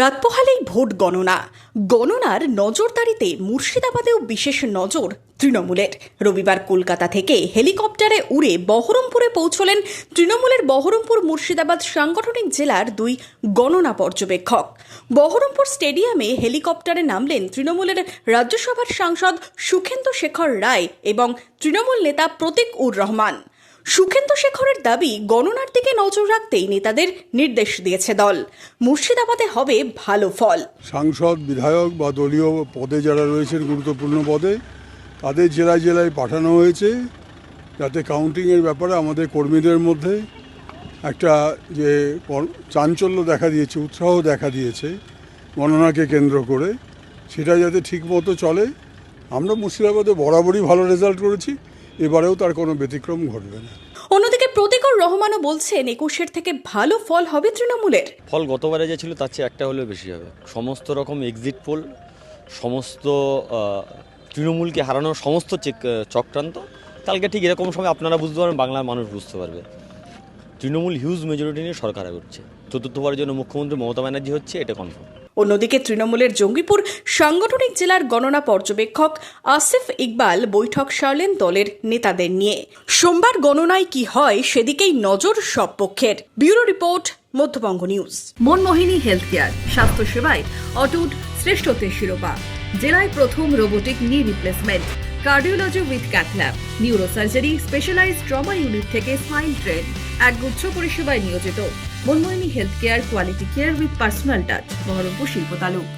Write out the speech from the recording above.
রাত পোহালেই ভোট গণনার নজরদারিতে মুর্শিদাবাদেও বিশেষ নজর তৃণমূলের। রবিবার কলকাতা থেকে হেলিকপ্টারে উড়ে বহরমপুরে পৌঁছলেন তৃণমূলের বহরমপুর মুর্শিদাবাদ সাংগঠনিক জেলার দুই গণনা পর্যবেক্ষক। বহরমপুর স্টেডিয়ামে হেলিকপ্টারে নামলেন তৃণমূলের রাজ্যসভার সাংসদ সুখেন্দু শেখর রায় এবং তৃণমূল নেতা প্রতীক-উর রহমান। সুখেন্দু শেখরের দাবি, গণনার দিকে নজর রাখতেই নেতাদের নির্দেশ দিয়েছে দল। মুর্শিদাবাদে হবে ভালো ফল। সাংসদ, বিধায়ক বা দলীয় পদে যারা রয়েছেন গুরুত্বপূর্ণ পদে, তাদের জেলায় জেলায় পাঠানো হয়েছে, যাতে কাউন্টিংয়ের ব্যাপারে আমাদের কর্মীদের মধ্যে একটা যে চাঞ্চল্য দেখা দিয়েছে, উৎসাহ দেখা দিয়েছে গণনাকে কেন্দ্র করে, সেটা যাতে ঠিকমতো চলে। আমরা মুর্শিদাবাদে বরাবরই ভালো রেজাল্ট করেছি, এবারেও তার কোনো ব্যতিক্রম ঘটবে না। অন্যদিকে প্রতীক-উর রহমানও বলছেন 21-এর থেকে ভালো ফল হবে তৃণমূলের। ফল গতবারে যে ছিল তার চেয়ে একটা হলেও বেশি হবে। সমস্ত রকম এক্সিট পোল, সমস্ত তৃণমূলকে হারানোর সমস্ত চক্রান্ত কালকে ঠিক এরকম সময় আপনারা বুঝতে পারবেন, বাংলার মানুষ বুঝতে পারবে। তৃণমূল হিউজ মেজরিটি নিয়ে সরকার করছে, চতুর্থবারের জন্য মুখ্যমন্ত্রী মমতা ব্যানার্জি হচ্ছে, এটা কনফার্ম। অন্যদিকে তৃণমূলের জঙ্গিপুর সাংগঠনিক জেলার গণনা পর্যবেক্ষক আসিফ ইকবাল বৈঠক সারলেন দলের নেতাদের নিয়ে। সোমবার গণনায় কি হয় সেদিকেই নজর সব পক্ষের। Bureau report, Madhyabanga news. Manmohini health care, স্বাস্থ্য সেবায় অটুট শ্রেষ্ঠত্বের শিরোপা। জেলায় প্রথম robotic knee replacement, cardiology with cath lab, neurosurgery, specialised trauma unit থেকে স্মাইল ট্রেন, একগুচ্ছ পরিষেবায় নিয়োজিত। Manmohini health care, quality care with personal touch, Baharampur শিল্প তালুক।